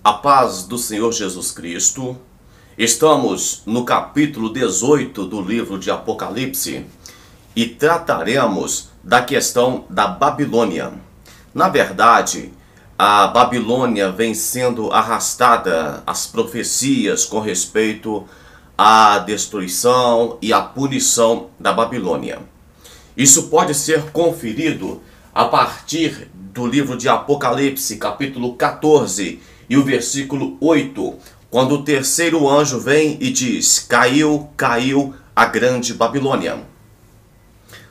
A paz do Senhor Jesus Cristo. Estamos no capítulo 18 do livro de Apocalipse e trataremos da questão da Babilônia. Na verdade, a Babilônia vem sendo arrastada, as profecias com respeito à destruição e à punição da Babilônia. Isso pode ser conferido a partir do livro de Apocalipse, capítulo 14, e o versículo 8, quando o terceiro anjo vem e diz: caiu, caiu a grande Babilônia.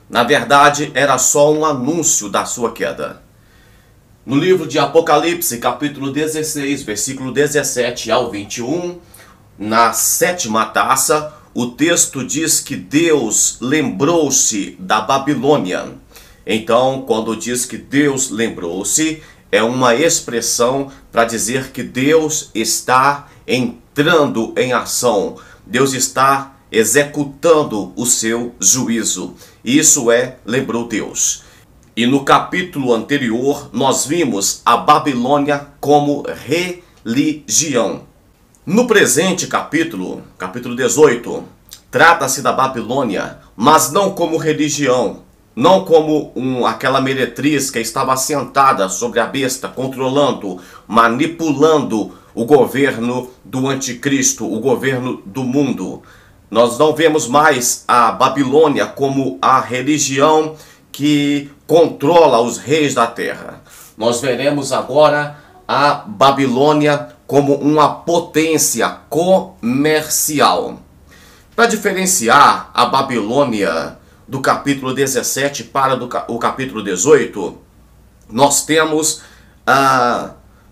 Na verdade, era só um anúncio da sua queda. No livro de Apocalipse, capítulo 16, versículo 17 ao 21, na sétima taça, o texto diz que Deus lembrou-se da Babilônia. Então, quando diz que Deus lembrou-se, é uma expressão para dizer que Deus está entrando em ação. Deus está executando o seu juízo. Isso lembrou Deus. E no capítulo anterior, nós vimos a Babilônia como religião. No presente capítulo, capítulo 18, trata-se da Babilônia, mas não como religião. Não como aquela meretriz que estava sentada sobre a besta, controlando, manipulando o governo do anticristo, o governo do mundo. Nós não vemos mais a Babilônia como a religião que controla os reis da terra. Nós veremos agora a Babilônia como uma potência comercial. Para diferenciar a Babilônia do capítulo 17 para o capítulo 18, nós temos,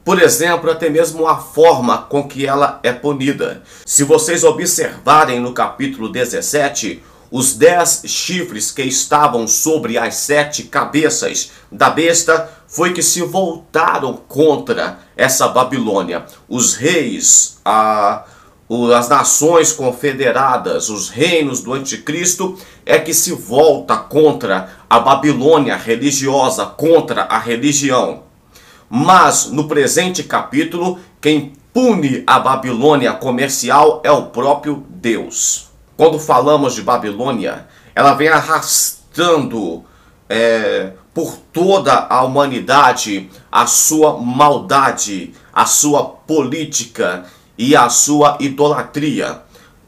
por exemplo, até mesmo a forma com que ela é punida. Se vocês observarem no capítulo 17, os 10 chifres que estavam sobre as 7 cabeças da besta foi que se voltaram contra essa Babilônia. Os reis, as nações confederadas, os reinos do anticristo, é que se volta contra a Babilônia religiosa, contra a religião. Mas no presente capítulo, quem pune a Babilônia comercial é o próprio Deus. Quando falamos de Babilônia, ela vem arrastando por toda a humanidade a sua maldade, a sua política e a sua idolatria.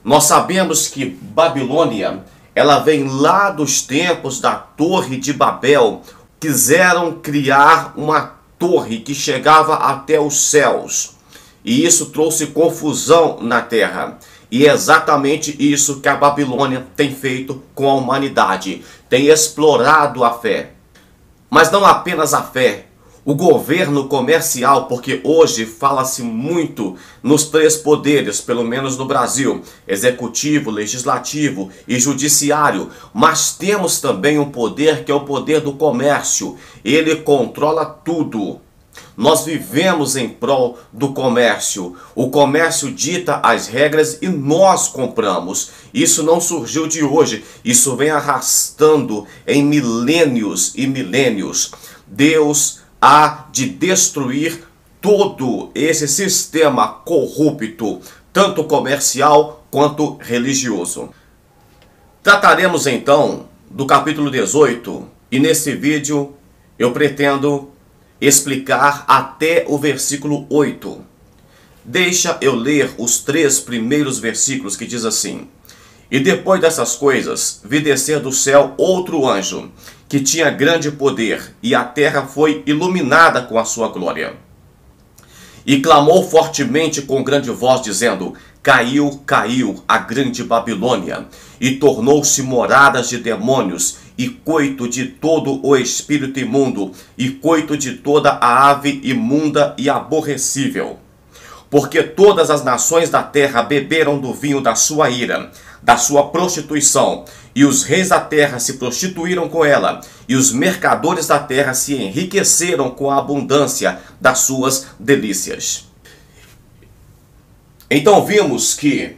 Nós sabemos que Babilônia, ela vem lá dos tempos da Torre de Babel. Quiseram criar uma torre que chegava até os céus. E isso trouxe confusão na terra. E é exatamente isso que a Babilônia tem feito com a humanidade. Tem explorado a fé. Mas não apenas a fé. O governo comercial, porque hoje fala-se muito nos 3 poderes, pelo menos no Brasil, executivo, legislativo e judiciário, mas temos também um poder que é o poder do comércio. Ele controla tudo. Nós vivemos em prol do comércio. O comércio dita as regras e nós compramos. Isso não surgiu de hoje, isso vem arrastando em milênios e milênios. Deus há de destruir todo esse sistema corrupto, tanto comercial quanto religioso. Trataremos então do capítulo 18 e nesse vídeo eu pretendo explicar até o versículo 8. Deixa eu ler os 3 primeiros versículos que diz assim: E depois dessas coisas, vi descer do céu outro anjo, que tinha grande poder, e a terra foi iluminada com a sua glória. E clamou fortemente com grande voz, dizendo: Caiu, caiu a grande Babilônia, e tornou-se morada de demônios, e coito de todo o espírito imundo, e coito de toda a ave imunda e aborrecível. Porque todas as nações da terra beberam do vinho da sua ira, da sua prostituição, e os reis da terra se prostituíram com ela, e os mercadores da terra se enriqueceram com a abundância das suas delícias. Então vimos que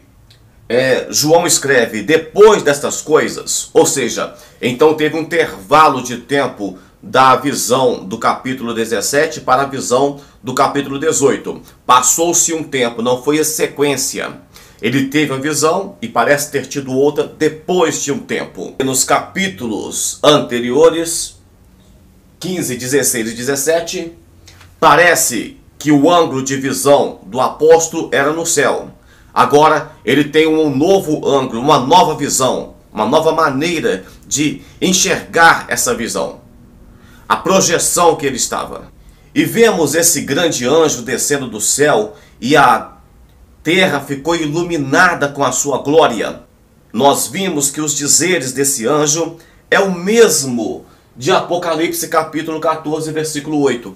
João escreve depois destas coisas, ou seja, então teve um intervalo de tempo da visão do capítulo 17 para a visão do capítulo 18. Passou-se um tempo, não foi a sequência. Ele teve a visão e parece ter tido outra depois de um tempo. Nos capítulos anteriores, 15, 16 e 17, parece que o ângulo de visão do apóstolo era no céu. Agora ele tem um novo ângulo, uma nova visão, uma nova maneira de enxergar essa visão. A projeção que ele estava. E vemos esse grande anjo descendo do céu e a terra ficou iluminada com a sua glória. Nós vimos que os dizeres desse anjo é o mesmo de Apocalipse capítulo 14, versículo 8.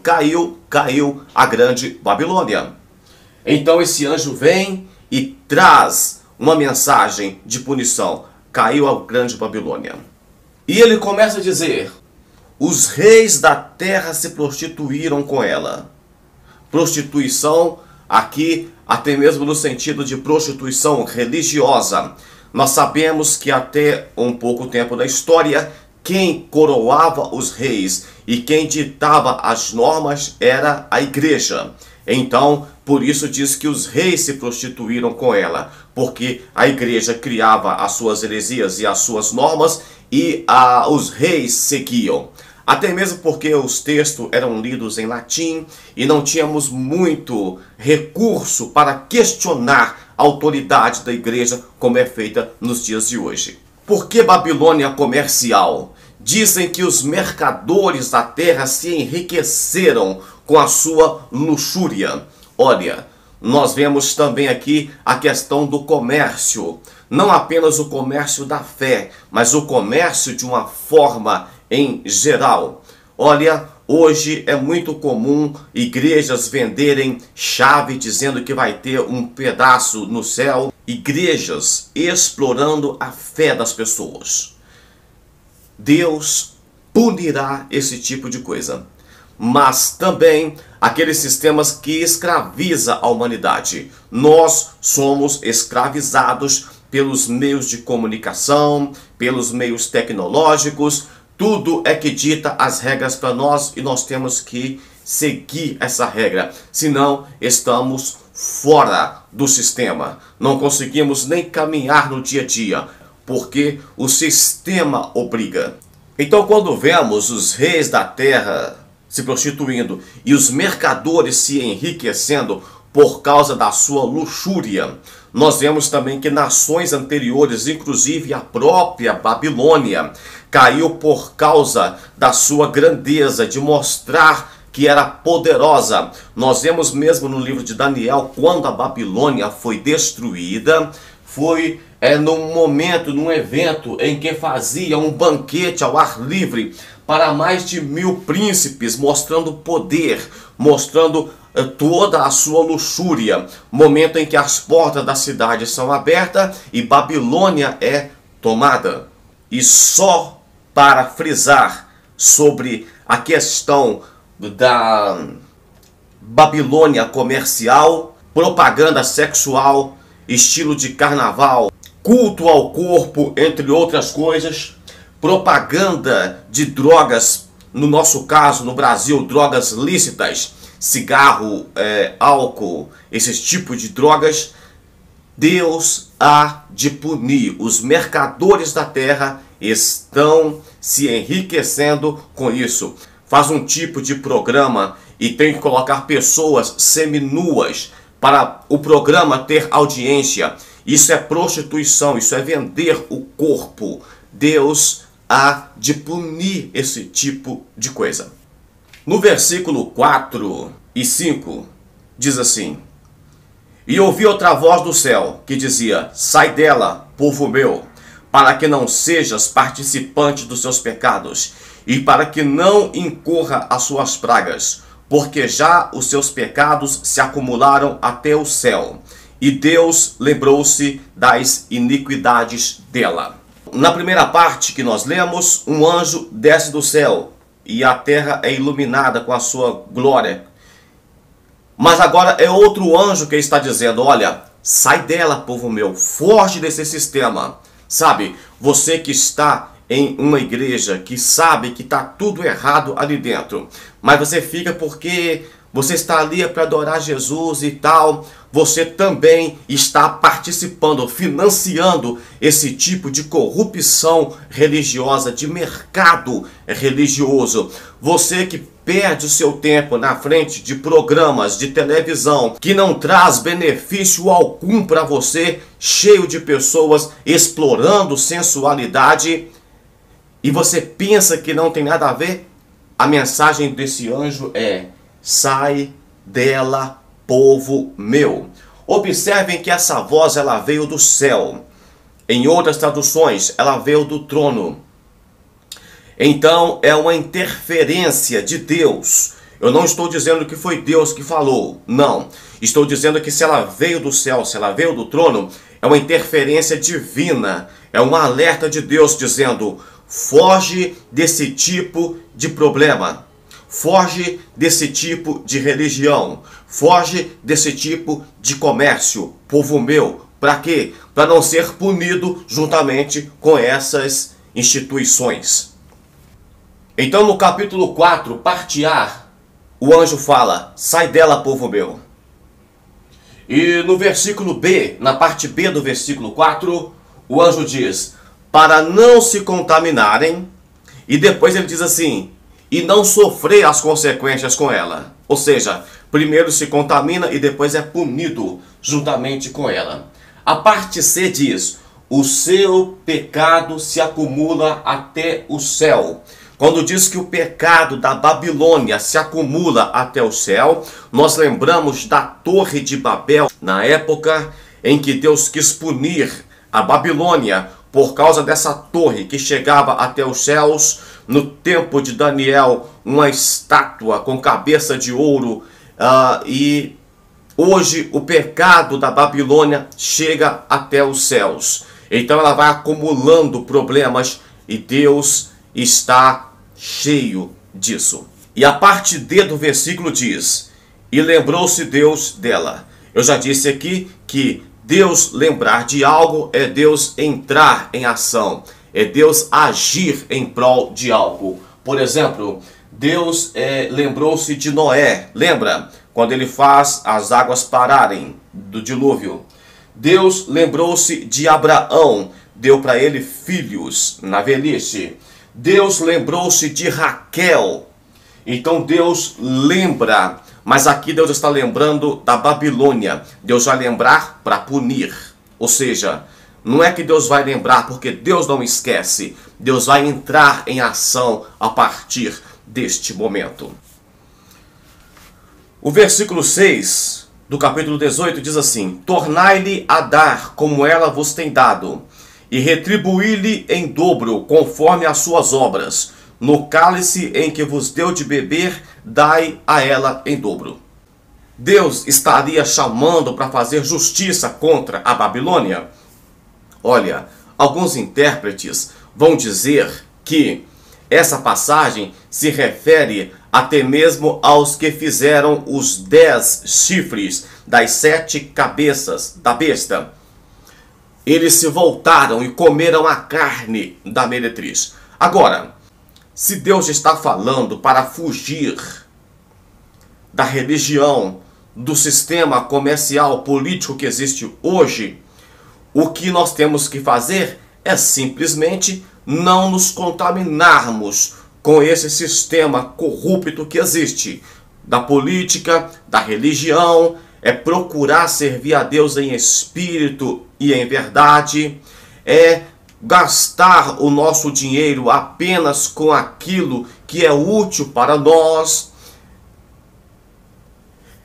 Caiu a grande Babilônia. Então esse anjo vem e traz uma mensagem de punição. Caiu a grande Babilônia. E ele começa a dizer: os reis da terra se prostituíram com ela. Prostituição aqui até mesmo no sentido de prostituição religiosa. Nós sabemos que até um pouco tempo da história, quem coroava os reis e quem ditava as normas era a igreja. Então, por isso diz que os reis se prostituíram com ela, porque a igreja criava as suas heresias e as suas normas e os reis seguiam. Até mesmo porque os textos eram lidos em latim e não tínhamos muito recurso para questionar a autoridade da igreja como é feita nos dias de hoje. Por que Babilônia comercial? Dizem que os mercadores da terra se enriqueceram com a sua luxúria. Olha, nós vemos também aqui a questão do comércio. Não apenas o comércio da fé, mas o comércio de uma forma em geral. Olha, hoje é muito comum igrejas venderem chave dizendo que vai ter um pedaço no céu. Igrejas explorando a fé das pessoas. Deus punirá esse tipo de coisa. Mas também aqueles sistemas que escraviza a humanidade. Nós somos escravizados pelos meios de comunicação, pelos meios tecnológicos. Tudo é que dita as regras para nós e nós temos que seguir essa regra. Senão estamos fora do sistema. Não conseguimos nem caminhar no dia a dia, porque o sistema obriga. Então, quando vemos os reis da terra se prostituindo e os mercadores se enriquecendo por causa da sua luxúria, nós vemos também que nações anteriores, inclusive a própria Babilônia, caiu por causa da sua grandeza, de mostrar que era poderosa. Nós vemos mesmo no livro de Daniel, quando a Babilônia foi destruída, foi num momento, num evento em que fazia um banquete ao ar livre para mais de 1000 príncipes, mostrando poder, mostrando toda a sua luxúria. Momento em que as portas da cidade são abertas e Babilônia é tomada. E só para frisar sobre a questão da Babilônia comercial, propaganda sexual, estilo de carnaval, culto ao corpo, entre outras coisas, propaganda de drogas, no nosso caso, no Brasil, drogas lícitas, cigarro, álcool, esses tipos de drogas. Deus há de punir. Os mercadores da terra estão se enriquecendo com isso. Faz um tipo de programa e tem que colocar pessoas seminuas para o programa ter audiência. Isso é prostituição, isso é vender o corpo. Deus há de punir esse tipo de coisa. No versículo 4 e 5, diz assim: e ouvi outra voz do céu, que dizia: sai dela, povo meu, para que não sejas participante dos seus pecados, e para que não incorra as suas pragas, porque já os seus pecados se acumularam até o céu, e Deus lembrou-se das iniquidades dela. Na primeira parte que nós lemos, um anjo desce do céu, e a terra é iluminada com a sua glória. Mas agora é outro anjo que está dizendo: olha, sai dela, povo meu, foge desse sistema. Sabe, você que está em uma igreja que sabe que está tudo errado ali dentro, mas você fica porque você está ali para adorar Jesus e tal, você também está participando, financiando esse tipo de corrupção religiosa, de mercado religioso. Você que perde o seu tempo na frente de programas de televisão que não traz benefício algum para você, cheio de pessoas explorando sensualidade, e você pensa que não tem nada a ver, a mensagem desse anjo é: sai dela, povo meu. Observem que essa voz ela veio do céu. Em outras traduções, ela veio do trono. Então é uma interferência de Deus. Eu não estou dizendo que foi Deus que falou, não. Estou dizendo que se ela veio do céu, se ela veio do trono, é uma interferência divina. É um alerta de Deus dizendo: foge desse tipo de problema. Foge desse tipo de religião. Foge desse tipo de comércio, povo meu. Para quê? Para não ser punido juntamente com essas instituições. Então no capítulo 4, parte A, o anjo fala: sai dela, povo meu. E no versículo B, na parte B do versículo 4, o anjo diz: para não se contaminarem. E depois ele diz assim: e não sofrer as consequências com ela. Ou seja, primeiro se contamina e depois é punido juntamente com ela. A parte C diz: o seu pecado se acumula até o céu. Quando diz que o pecado da Babilônia se acumula até o céu, nós lembramos da Torre de Babel, na época em que Deus quis punir a Babilônia por causa dessa torre que chegava até os céus. No tempo de Daniel, uma estátua com cabeça de ouro, e hoje o pecado da Babilônia chega até os céus. Então ela vai acumulando problemas e Deus está cheio disso. E a parte D do versículo diz: e lembrou-se Deus dela. Eu já disse aqui que Deus lembrar de algo é Deus entrar em ação, é Deus agir em prol de algo. Por exemplo, Deus lembrou-se de Noé. Lembra? Quando ele faz as águas pararem do dilúvio. Deus lembrou-se de Abraão. Deu para ele filhos na velhice. Deus lembrou-se de Raquel. Então Deus lembra. Mas aqui Deus está lembrando da Babilônia. Deus vai lembrar para punir. Ou seja, não é que Deus vai lembrar porque Deus não esquece. Deus vai entrar em ação a partir deste momento. O versículo 6 do capítulo 18 diz assim: tornai-lhe a dar como ela vos tem dado, e retribuí-lhe em dobro conforme as suas obras. No cálice em que vos deu de beber, dai a ela em dobro. Deus estaria chamando para fazer justiça contra a Babilônia? Olha, alguns intérpretes vão dizer que essa passagem se refere até mesmo aos que fizeram os 10 chifres das 7 cabeças da besta. Eles se voltaram e comeram a carne da meretriz. Agora, se Deus está falando para fugir da religião, do sistema comercial político que existe hoje, o que nós temos que fazer é simplesmente não nos contaminarmos com esse sistema corrupto que existe, da política, da religião. É procurar servir a Deus em espírito e em verdade, é gastar o nosso dinheiro apenas com aquilo que é útil para nós,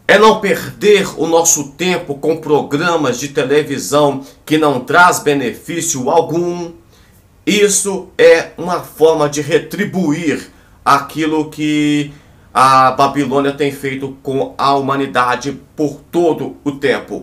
é não perder o nosso tempo com programas de televisão que não traz benefício algum. Isso é uma forma de retribuir aquilo que a Babilônia tem feito com a humanidade por todo o tempo,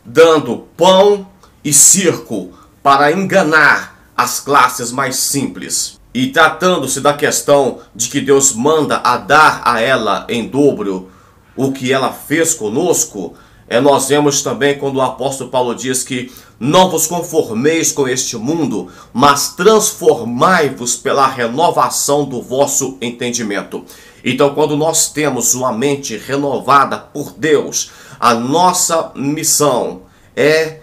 dando pão e circo para enganar as classes mais simples. E tratando-se da questão de que Deus manda a dar a ela em dobro o que ela fez conosco, nós vemos também quando o apóstolo Paulo diz que Não vos conformeis com este mundo, mas transformai-vos pela renovação do vosso entendimento. Então, quando nós temos uma mente renovada por Deus, a nossa missão é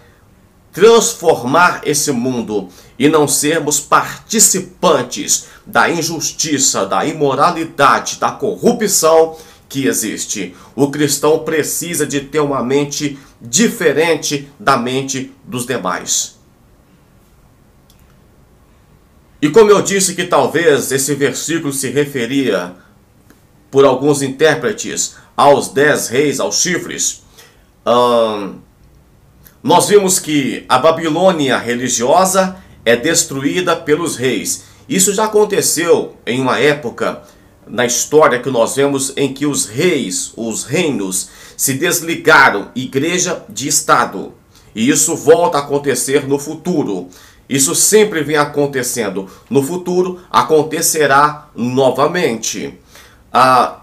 transformar esse mundo e não sermos participantes da injustiça, da imoralidade, da corrupção que existe. O cristão precisa de ter uma mente diferente da mente dos demais. E como eu disse que talvez esse versículo se referia, por alguns intérpretes, aos 10 reis, aos chifres, nós vimos que a Babilônia religiosa é destruída pelos reis. Isso já aconteceu em uma época na história que nós vemos em que os reis, os reinos, se desligaram igreja de Estado. E isso volta a acontecer no futuro. Isso sempre vem acontecendo. No futuro acontecerá novamente.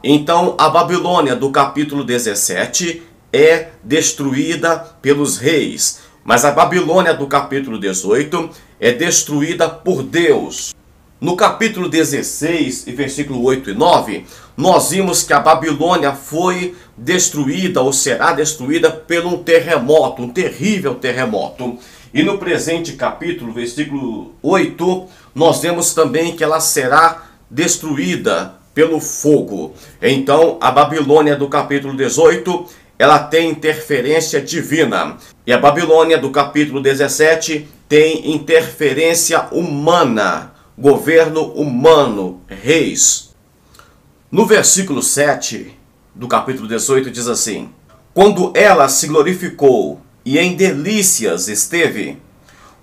Então a Babilônia do capítulo 17 é destruída pelos reis. Mas a Babilônia do capítulo 18 é destruída por Deus. No capítulo 16, versículo 8 e 9, nós vimos que a Babilônia foi destruída ou será destruída por um terremoto, um terrível terremoto. E no presente capítulo, versículo 8, nós vemos também que ela será destruída pelo fogo. Então, a Babilônia do capítulo 18, ela tem interferência divina. E a Babilônia do capítulo 17 tem interferência humana. Governo humano, reis. No versículo 7 do capítulo 18 diz assim: quando ela se glorificou e em delícias esteve,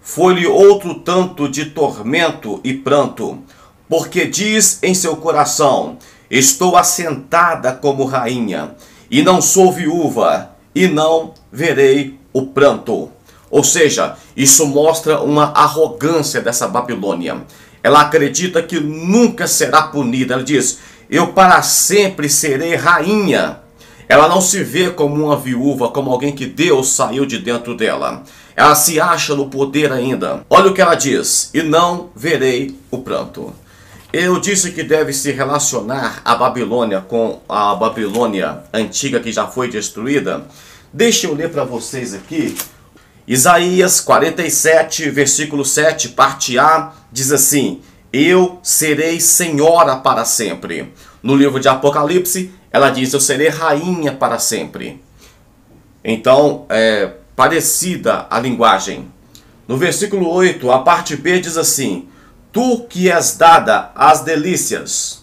foi-lhe outro tanto de tormento e pranto, porque diz em seu coração: estou assentada como rainha, e não sou viúva, e não verei o pranto. Ou seja, isso mostra uma arrogância dessa Babilônia. Ela acredita que nunca será punida. Ela diz: eu para sempre serei rainha. Ela não se vê como uma viúva, como alguém que Deus saiu de dentro dela. Ela se acha no poder ainda. Olha o que ela diz: e não verei o pranto. Eu disse que deve se relacionar a Babilônia com a Babilônia antiga que já foi destruída. Deixa eu ler para vocês aqui. Isaías 47, versículo 7, parte A, diz assim: eu serei senhora para sempre. No livro de Apocalipse, ela diz: eu serei rainha para sempre. Então, é parecida a linguagem. No versículo 8, a parte B diz assim: tu que és dada às delícias,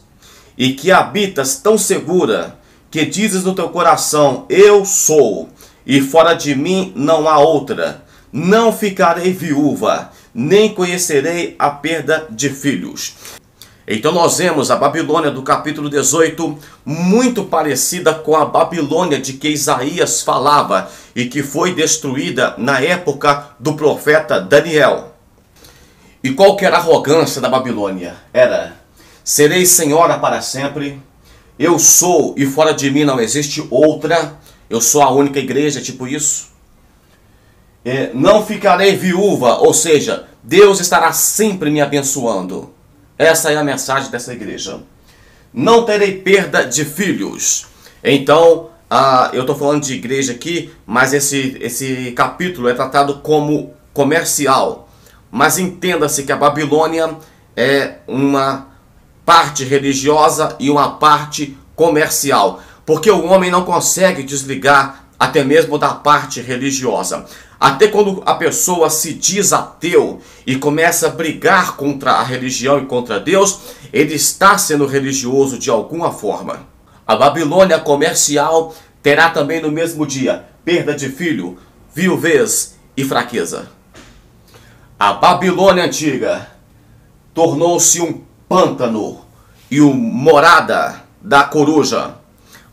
e que habitas tão segura, que dizes no teu coração: eu sou, e fora de mim não há outra. Não ficarei viúva, nem conhecerei a perda de filhos. Então nós vemos a Babilônia do capítulo 18 muito parecida com a Babilônia de que Isaías falava e que foi destruída na época do profeta Daniel. E qual que era a arrogância da Babilônia? Era: serei senhora para sempre, eu sou e fora de mim não existe outra, eu sou a única igreja, tipo isso. Não ficarei viúva, ou seja, Deus estará sempre me abençoando. Essa é a mensagem dessa igreja. Não terei perda de filhos. Então, eu estou falando de igreja aqui, mas esse capítulo é tratado como comercial. Mas entenda-se que a Babilônia é uma parte religiosa e uma parte comercial. Porque o homem não consegue desligar até mesmo da parte religiosa. Até quando a pessoa se diz ateu e começa a brigar contra a religião e contra Deus, ele está sendo religioso de alguma forma. A Babilônia comercial terá também no mesmo dia perda de filho, viuvez e fraqueza. A Babilônia antiga tornou-se um pântano e uma morada da coruja.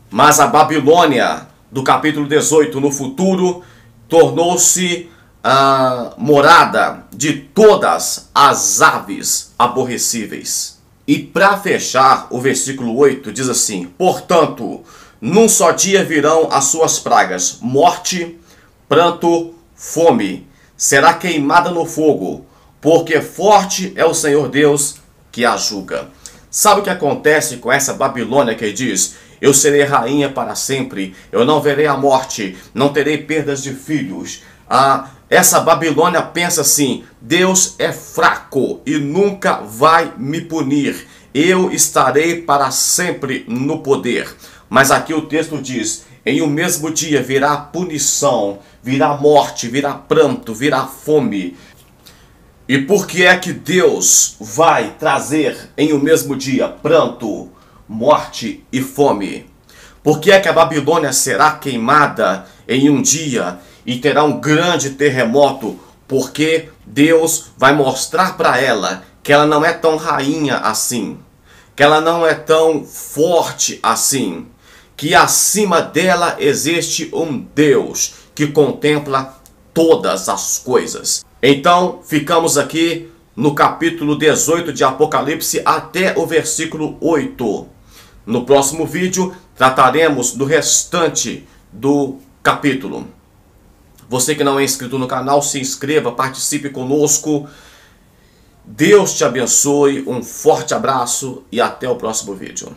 Mas a Babilônia do capítulo 18 no futuro tornou-se a morada de todas as aves aborrecíveis. E para fechar, o versículo 8 diz assim: portanto, num só dia virão as suas pragas, morte, pranto, fome, será queimada no fogo, porque forte é o Senhor Deus que a julga. Sabe o que acontece com essa Babilônia que diz: eu serei rainha para sempre, eu não verei a morte, não terei perdas de filhos? Essa Babilônia pensa assim: Deus é fraco e nunca vai me punir, eu estarei para sempre no poder. Mas aqui o texto diz: em um mesmo dia virá punição, virá morte, virá pranto, virá fome. E por que é que Deus vai trazer em um mesmo dia pranto, morte e fome? Por que é que a Babilônia será queimada em um dia e terá um grande terremoto? Porque Deus vai mostrar para ela que ela não é tão rainha assim, que ela não é tão forte assim, que acima dela existe um Deus que contempla todas as coisas. Então, ficamos aqui no capítulo 18 de Apocalipse até o versículo 8. No próximo vídeo, trataremos do restante do capítulo. Você que não é inscrito no canal, se inscreva, participe conosco. Deus te abençoe, um forte abraço e até o próximo vídeo.